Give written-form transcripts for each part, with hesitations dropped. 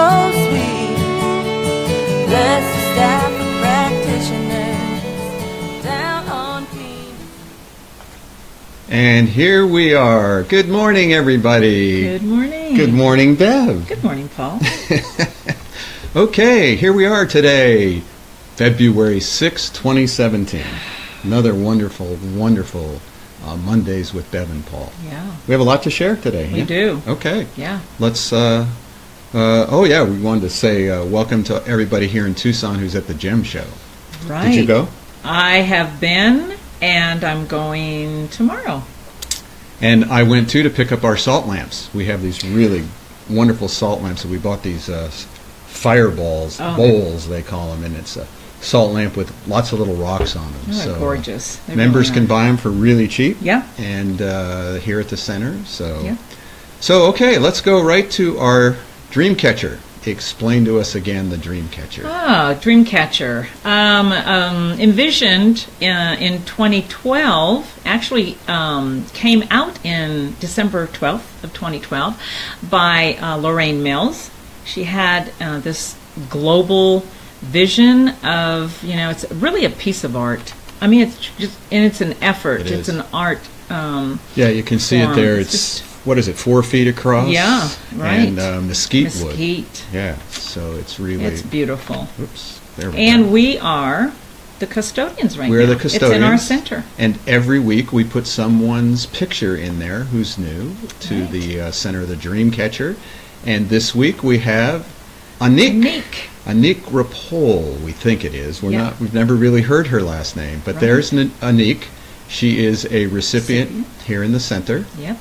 so sweet. Bless the staff of practitioners down on Queen. And here we are. Good morning, everybody. Good morning. Good morning, Bev. Good morning, Paul. Okay, here we are today, February 6, 2017. Another wonderful, wonderful Mondays with Bev and Paul. Yeah. We have a lot to share today. We do. Okay. Yeah. Let's, we wanted to say welcome to everybody here in Tucson who's at the GEM show. Right. Did you go? I have been, and I'm going tomorrow. And I went too to pick up our salt lamps. We have these really wonderful salt lamps, and we bought these fireballs, bowls they call them, and it's a salt lamp with lots of little rocks on them. Oh, gorgeous. They're Members really can nice. buy them for really cheap. Yeah. And here at the center. So, Yeah. So okay, let's go right to our DreamCatcher. Explain to us again the DreamCatcher. DreamCatcher. Envisioned in 2012, actually came out in December 12th of 2012 by Lorraine Mills. She had this global vision of, it's really a piece of art. I mean, it's just, and it's an effort. It is. It's an art. Yeah, you can see form. it there. It's It's, what is it, 4 feet across? Yeah, right. And mesquite wood. Mesquite. Yeah, so it's really... It's beautiful. Oops, there we And go. we are the custodians right now. We're the custodians. It's in our center. And every week we put someone's picture in there who's new to Right. the center of the DreamCatcher. And this week we have Annick. Annick Rappole, we think it is. We've never really heard her last name, but Right. there's Annick. She is a recipient here in the center, Yep.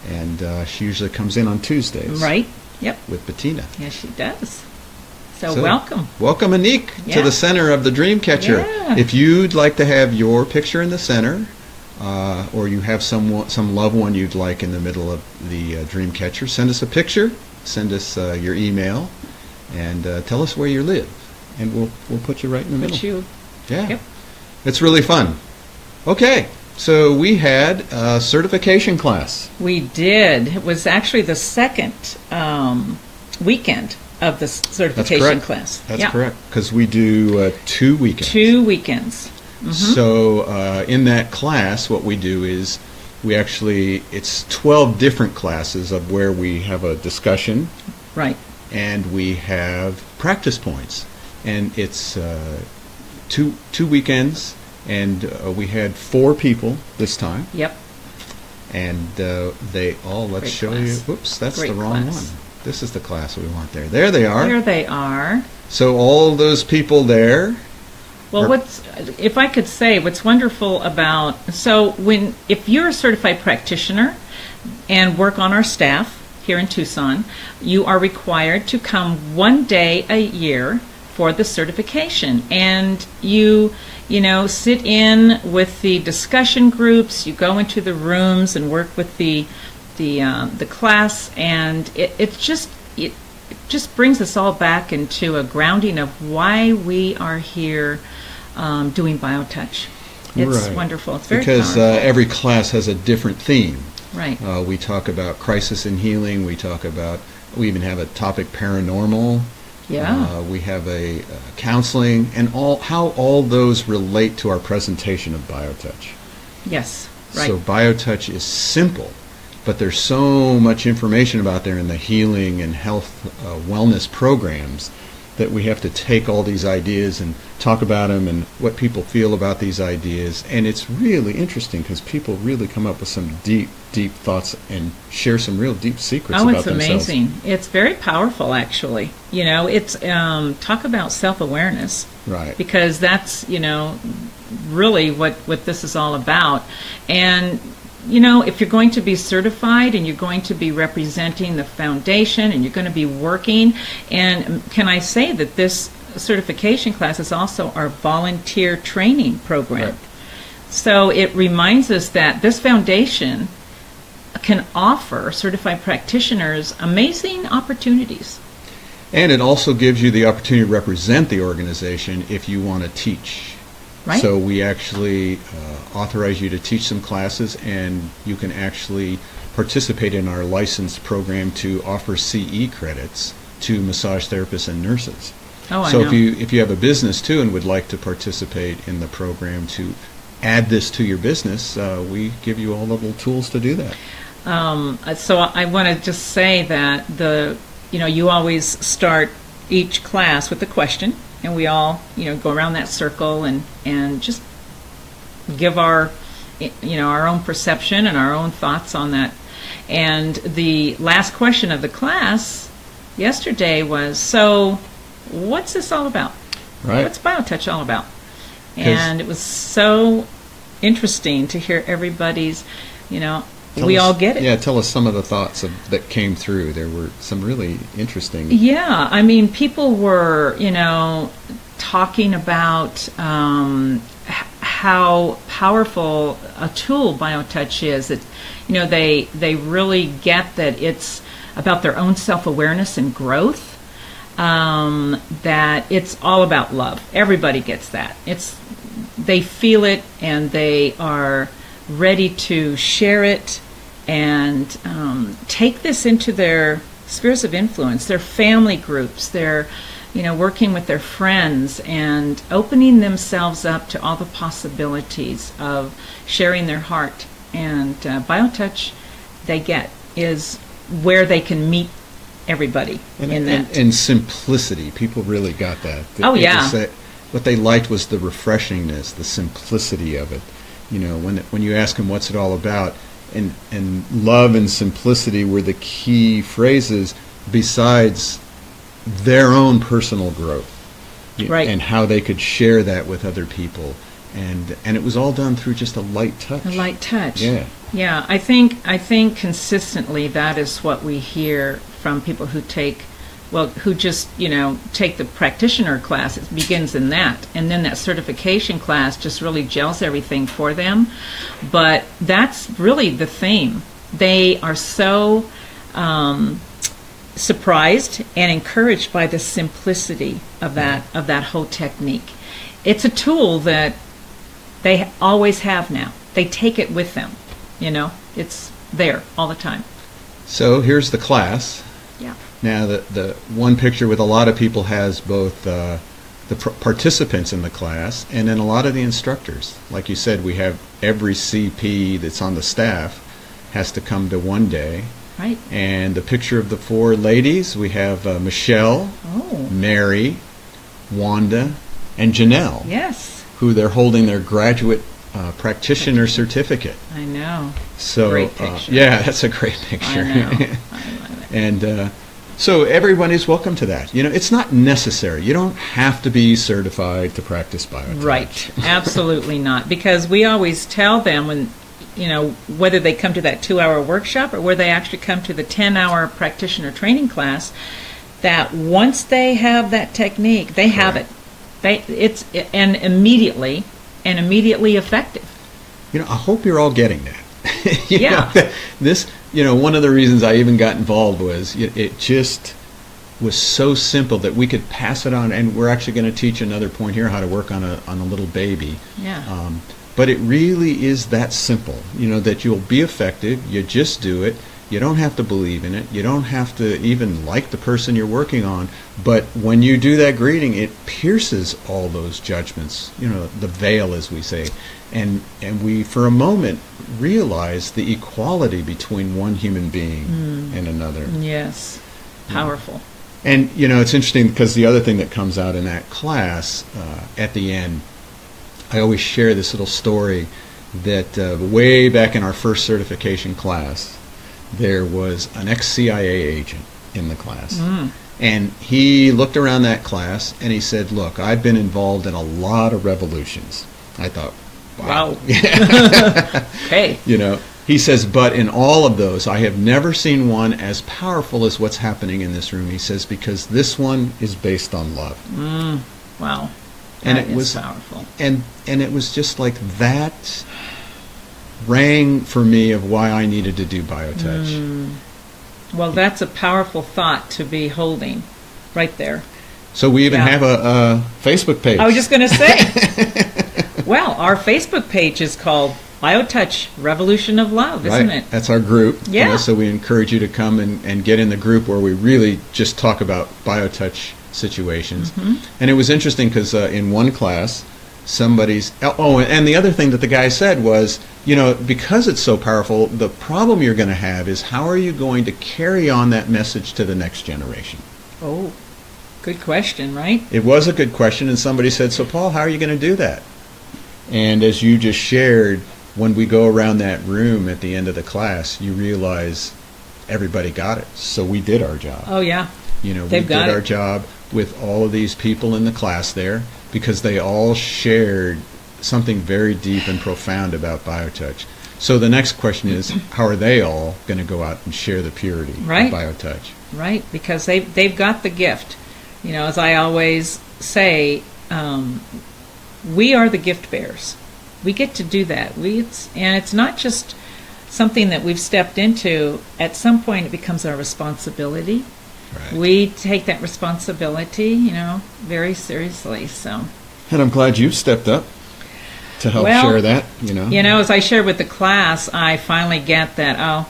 and she usually comes in on Tuesdays. Right. Yep. With Bettina. Yes, she does. So welcome. Welcome, Annick, to Yeah. the center of the DreamCatcher. Yeah. If you'd like to have your picture in the center, or you have some loved one you'd like in the middle of the DreamCatcher, send us a picture, send us your email, and tell us where you live, and we'll put you right in the middle. Yeah. Yep. It's really fun. Okay, so we had a certification class. We did. It was actually the second weekend of the certification class. That's correct, because we do 2 weekends. 2 weekends. Mhm. So in that class, what we do is it's 12 different classes of where we have a discussion. Right. And we have practice points. And it's two weekends, and we had 4 people this time. Yep. And they all, let's Great show class. you. Whoops, that's Great the wrong class. one. This is the class we want there. There they are. There they are. So all those people there. Well, if I could say, what's wonderful about, if you're a certified practitioner and work on our staff here in Tucson, you are required to come 1 day a year for the certification. And you sit in with the discussion groups, you go into the rooms and work with the class, and it just brings us all back into a grounding of why we are here doing BioTouch. It's Right. wonderful. It's very because powerful. every class has a different theme. Right. We talk about crisis and healing. We even have a topic paranormal. Yeah. We have a counseling, and how all those relate to our presentation of BioTouch. Yes. Right. So BioTouch is simple, but there's so much information about there in the healing and health wellness programs that we have to take all these ideas and talk about them and what people feel about these ideas. And it's really interesting because people really come up with some deep, deep thoughts and share some real deep secrets about themselves. It's amazing. It's very powerful, actually. It's talk about self-awareness. Right. Because that's, really what this is all about. And if you're going to be certified and you're going to be representing the foundation and you're going to be working, and can I say that this certification class is also our volunteer training program. Right. So it reminds us that this foundation can offer certified practitioners amazing opportunities. And it also gives you the opportunity to represent the organization if you want to teach. Right. So we actually authorize you to teach some classes, and you can actually participate in our licensed program to offer CE credits to massage therapists and nurses. Oh, I So know. if you have a business too and would like to participate in the program to add this to your business, we give you all the little tools to do that. So I want to just say that you always start each class with a question, and we all, go around that circle and just give our own perception and our own thoughts on that. And the last question of the class yesterday was, so what's this all about? Right. What's BioTouch all about? And it was so interesting to hear everybody's, we all get it. Yeah, tell us some of the thoughts that came through. There were some really interesting. Yeah, I mean, people were, talking about how powerful a tool BioTouch is. That, they really get that it's about their own self-awareness and growth. That it's all about love. Everybody gets that. They feel it and they are ready to share it and take this into their spheres of influence, their family groups, their working with their friends and opening themselves up to all the possibilities of sharing their heart. And BioTouch, they get, is where they can meet everybody in that. And simplicity. People really got that. Oh, yeah. What they liked was the refreshingness, the simplicity of it. When you ask them what's it all about, and love and simplicity were the key phrases besides their own personal growth. Right. And how they could share that with other people. And it was all done through just a light touch. A light touch. Yeah. Yeah, I think consistently that is what we hear from people who just, take the practitioner class. It begins in that. And then that certification class just really gels everything for them. But that's really the theme. They are so surprised and encouraged by the simplicity of that whole technique. It's a tool that they always have now. They take it with them. It's there all the time. So here's the class. Yeah. Now, the one picture with a lot of people has both the participants in the class and then a lot of the instructors. Like you said, we have every CP that's on the staff has to come to one day. Right. And the picture of the four ladies, we have Michelle, Mary, Wanda, and Janelle. Yes. Who they're holding their graduate practitioner certificate. I know. So, great picture. Yeah, that's a great picture. I know. I love it. And so everyone is welcome to that. It's not necessary. You don't have to be certified to practice BioTouch. Right. Absolutely not. Because we always tell them when, whether they come to that 2-hour workshop or whether they actually come to the 10-hour practitioner training class, that once they have that technique, they have it. It's immediately effective. I hope you're all getting that. Yeah. One of the reasons I even got involved was it just was so simple that we could pass it on, and we're actually going to teach another point here how to work on a little baby. Yeah. But it really is that simple, that you'll be effective. You just do it. You don't have to believe in it. You don't have to even like the person you're working on. But when you do that greeting, it pierces all those judgments, the veil, as we say. And we, for a moment, realize the equality between one human being and another. Yes. Powerful. And, it's interesting because the other thing that comes out in that class at the end, I always share this little story that way back in our first certification class, there was an ex-CIA agent in the class. And he looked around that class and he said, look, I've been involved in a lot of revolutions. I thought, wow. Hey. He says, but in all of those, I have never seen one as powerful as what's happening in this room. He says, because this one is based on love. Wow. And that it was powerful. And it was just like that rang for me of why I needed to do BioTouch. Well, that's a powerful thought to be holding right there. So we even have a Facebook page. I was just going to say. Well, our Facebook page is called BioTouch, Revolution of Love, isn't Right. it? That's our group. Yeah. So we encourage you to come and get in the group where we really just talk about BioTouch situations. And it was interesting because in one class, and the other thing that the guy said was, because it's so powerful, the problem you're going to have is how are you going to carry on that message to the next generation? Oh, good question, right? It was a good question, and somebody said, so Paul, how are you going to do that? And as you just shared, when we go around that room at the end of the class, you realize everybody got it. So we did our job. Oh, yeah. We did our job with all of these people in the class there because they all shared something very deep and profound about BioTouch. So the next question is, how are they all going to go out and share the purity of BioTouch? Right, because they've got the gift. As I always say, we are the gift bearers. We get to do that. And it's not just something that we've stepped into. At some point, it becomes our responsibility. Right. We take that responsibility, very seriously. So. And I'm glad you've stepped up to help share that. As I shared with the class, I finally get that. Oh,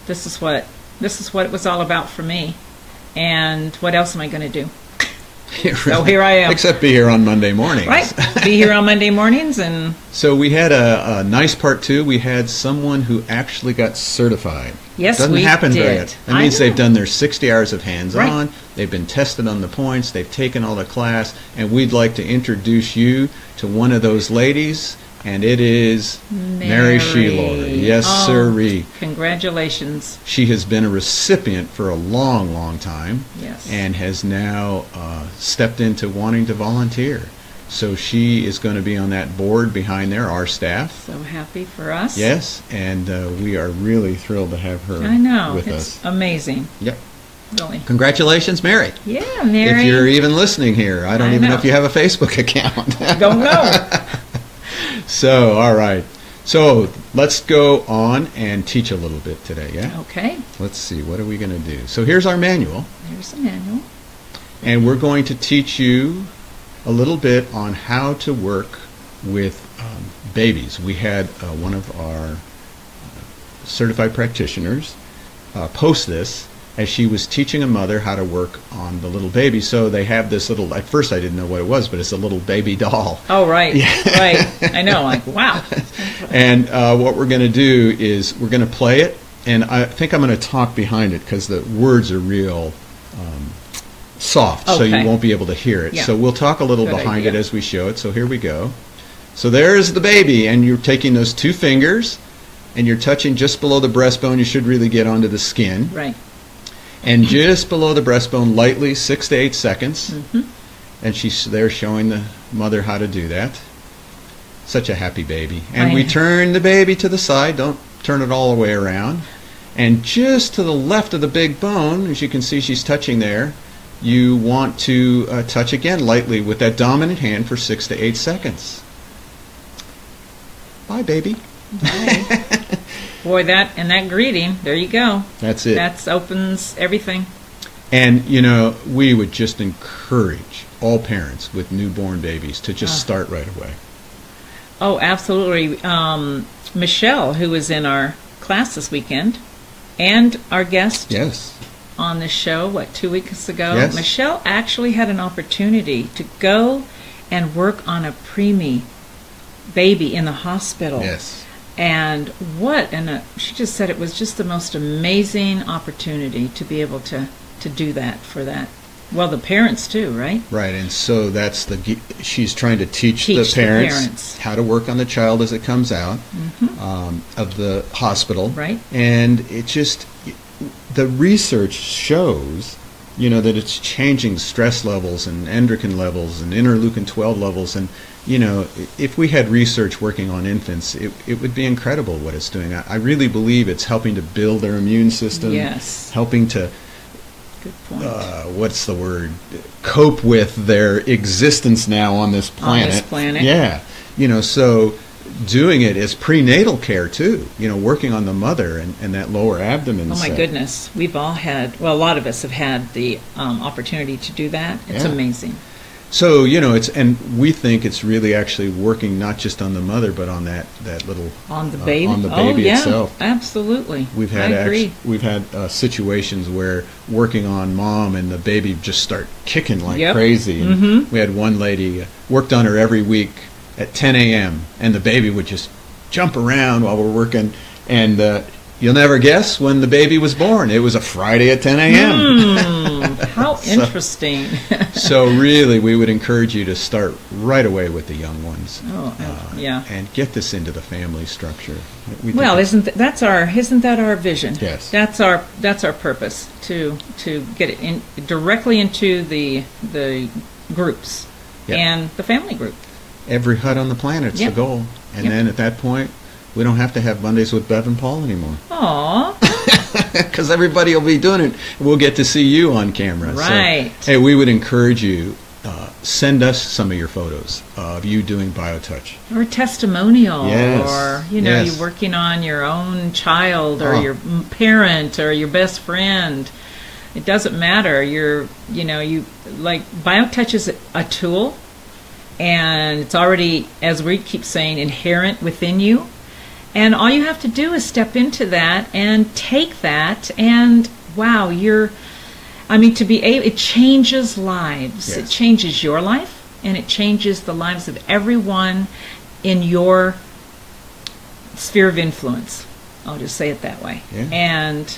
this is what it was all about for me. And what else am I going to do? So here I am. Except be here on Monday mornings. Right. Be here on Monday mornings. And so we had a nice part two. We had someone who actually got certified. Yes, Doesn't we happen very did. often. That means they've done their 60 hours of hands-on. Right. They've been tested on the points. They've taken all the class. And we'd like to introduce you to one of those ladies. And it is Mary Shelor. Yes, sirree. Congratulations. She has been a recipient for a long, long time. Yes. And has now stepped into wanting to volunteer. So she is going to be on that board behind there, our staff. So happy for us. Yes, and we are really thrilled to have her with us. It's amazing. Yep. Really. Congratulations, Mary. Yeah, Mary. If you're even listening here. I don't even know if you have a Facebook account. Don't know. So, all right. So, let's go on and teach a little bit today, yeah? Okay. Let's see, what are we going to do? So, here's our manual. Here's the manual. And we're going to teach you a little bit on how to work with babies. We had one of our certified practitioners post this as she was teaching a mother how to work on the little baby. So they have this little, at first I didn't know what it was, but it's a little baby doll. Oh, right. Yeah. Right. I know. Like, wow. And what we're going to do is we're going to play it, and I think I'm going to talk behind it because the words are real soft, so you won't be able to hear it. Yeah. So we'll talk a little behind it as we show it. So here we go. So there's the baby, and you're taking those two fingers, and you're touching just below the breastbone. You should really get onto the skin. Right. And just below the breastbone, lightly, 6 to 8 seconds. Mm-hmm. And she's there showing the mother how to do that. Such a happy baby. And we turn the baby to the side. Don't turn it all the way around. And just to the left of the big bone, as you can see she's touching there, you want to touch again lightly with that dominant hand for 6 to 8 seconds. Bye, baby. Bye. Boy, that greeting, there you go. That's it. That opens everything. And, we would just encourage all parents with newborn babies to just start right away. Oh, absolutely. Michelle, who was in our class this weekend, and our guest on the show, 2 weeks ago, Michelle actually had an opportunity to go and work on a preemie baby in the hospital. Yes. And she just said it was just the most amazing opportunity to be able to do that for that. Well, the parents too, right? Right, and so she's trying to teach the parents how to work on the child as it comes out of the hospital. Right. And the research shows, that it's changing stress levels and endocrine levels and interleukin-12 levels. And, if we had research working on infants, it would be incredible what it's doing. I really believe it's helping to build their immune system. Yes. Helping to, good point. What's the word? Cope with their existence now on this planet. On this planet. Yeah. So doing it as prenatal care too, working on the mother and that lower abdomen. Oh my goodness. We've all had, a lot of us have had the opportunity to do that. It's amazing. So, and we think it's really actually working not just on the mother, but on that little On the baby? on the baby itself. Absolutely. I agree. We've had situations where working on mom and the baby just start kicking like crazy. And we had one lady worked on her every week at 10 a.m. and the baby would just jump around while we're working. And you'll never guess when the baby was born. It was a Friday at 10 a.m. How interesting. So really, we would encourage you to start right away with the young ones. And get this into the family structure. Well, isn't that our vision? Yes. That's our purpose, to get it in directly into the groups and the family group. Every hut on the planet's the goal. And then at that point, we don't have to have Mondays with Bev and Paul anymore. Aww. Because everybody will be doing it. We'll get to see you on camera. Right. So, hey, we would encourage you, send us some of your photos of you doing BioTouch. Or testimonial. Yes. Or, you're working on your own child or your parent or your best friend. It doesn't matter. BioTouch is a tool, and it's already, as we keep saying, inherent within you. And all you have to do is step into that and take that, and wow, it changes lives. Yes. It changes your life, and it changes the lives of everyone in your sphere of influence. I'll just say it that way. Yeah. And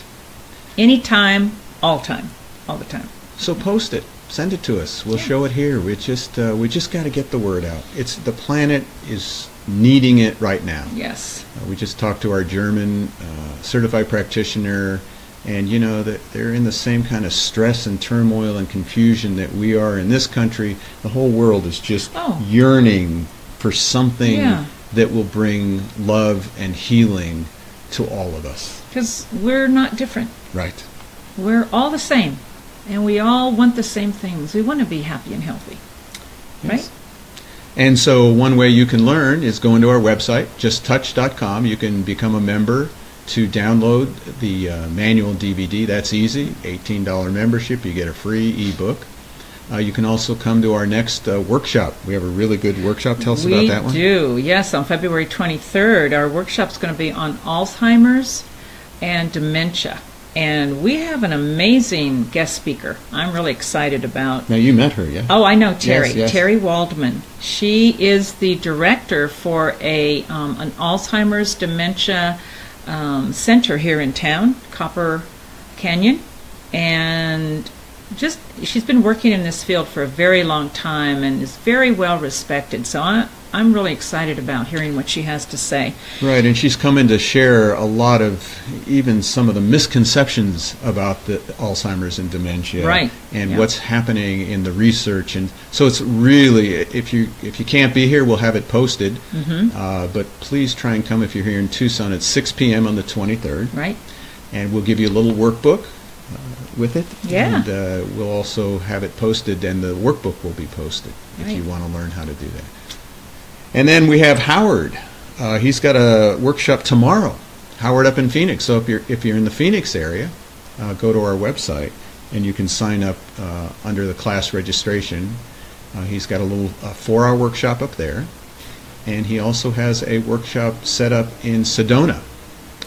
anytime, all the time. So post it. Send it to us. We'll show it here. We just got to get the word out. The planet is needing it right now. Yes. We just talked to our German certified practitioner, and that they're in the same kind of stress and turmoil and confusion that we are in this country. The whole world is just yearning for something that will bring love and healing to all of us. Because we're not different. Right. We're all the same. And we all want the same things. We want to be happy and healthy. Yes. Right? And so one way you can learn is go into our website, justtouch.com. You can become a member to download the manual DVD. That's easy. $18 membership. You get a free ebook. You can also come to our next workshop. We have a really good workshop. Tell us about that one. We do. Yes, on February 23rd. Our workshop's going to be on Alzheimer's and dementia. And we have an amazing guest speaker I'm really excited about. Now, you met her, yeah? Oh, I know Terry. Yes. Terry Waldman. She is the director for an Alzheimer's dementia center here in town, Copper Canyon. And she's been working in this field for a very long time and is very well respected. So I'm really excited about hearing what she has to say. Right, and she's come in to share a lot of even some of the misconceptions about the Alzheimer's and dementia, right, and what's happening in the research. And so it's really, if you can't be here, we'll have it posted. But please try and come if you're here in Tucson at 6 p.m. on the 23rd. Right. And we'll give you a little workbook with it. Yeah. And we'll also have it posted, and the workbook will be posted if you want to learn how to do that. And then we have Howard. He's got a workshop tomorrow. Howard up in Phoenix. So if you're in the Phoenix area, go to our website and you can sign up under the class registration. He's got a little 4-hour workshop up there, and he also has a workshop set up in Sedona.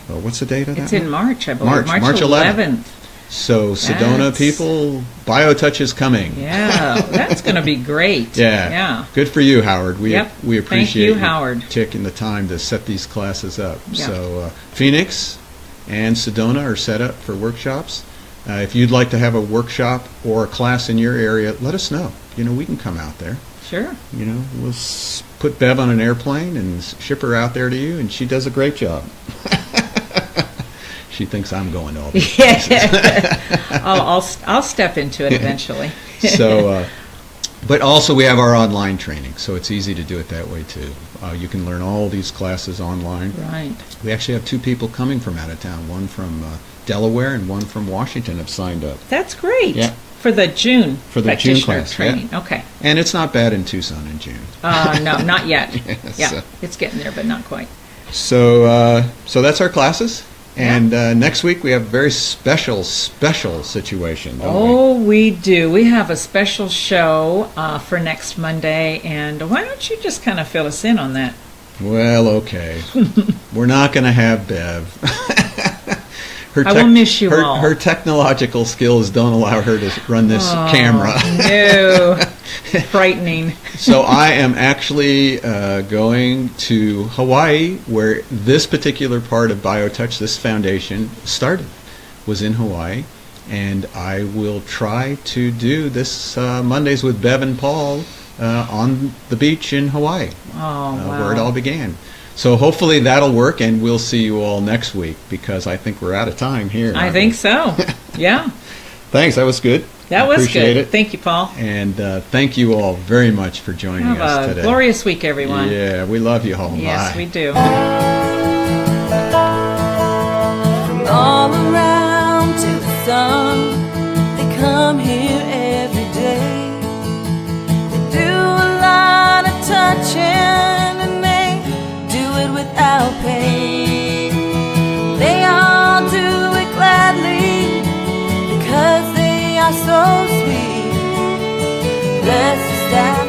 What's the date of that? It's in March, I believe. March 11th. So Sedona people, BioTouch is coming. Yeah, that's going to be great. Yeah. Good for you, Howard. We appreciate Thank you, Howard, taking the time to set these classes up. So Phoenix and Sedona are set up for workshops. If you'd like to have a workshop or a class in your area, let us know. We can come out there. Sure. We'll put Bev on an airplane and ship her out there to you, and she does a great job. She thinks I'm going to all these places. I'll step into it eventually. So, but also we have our online training, so it's easy to do it that way too. You can learn all these classes online. Right. We actually have 2 people coming from out of town. One from Delaware and one from Washington have signed up. That's great. Yeah. For the June June class training. Yeah. Okay. And it's not bad in Tucson in June. No, not yet. So it's getting there, but not quite. So that's our classes. And next week we have a very special situation, don't we? Oh, we do. We have a special show for next Monday, and why don't you just kind of fill us in on that? Well, okay. We're not going to have Bev. I will miss you all. Her technological skills don't allow her to run this camera. No. Frightening. So I am actually going to Hawaii, where this particular part of BioTouch, this foundation, started, was in Hawaii. And I will try to do this Mondays with Bev and Paul on the beach in Hawaii, wow. where it all began. So hopefully that'll work, and we'll see you all next week, because I think we're out of time here. I think so. Yeah. Thanks. That was good. That was Appreciate good. it. Thank you, Paul. And thank you all very much for joining us Have a today. glorious week, everyone. Yeah, we love you all. Yes, Bye. we do. From all around to the sun, they come here every day. They do a lot of touching, and they do it without pay. They all do it gladly, because they are so sweet. Bless the staff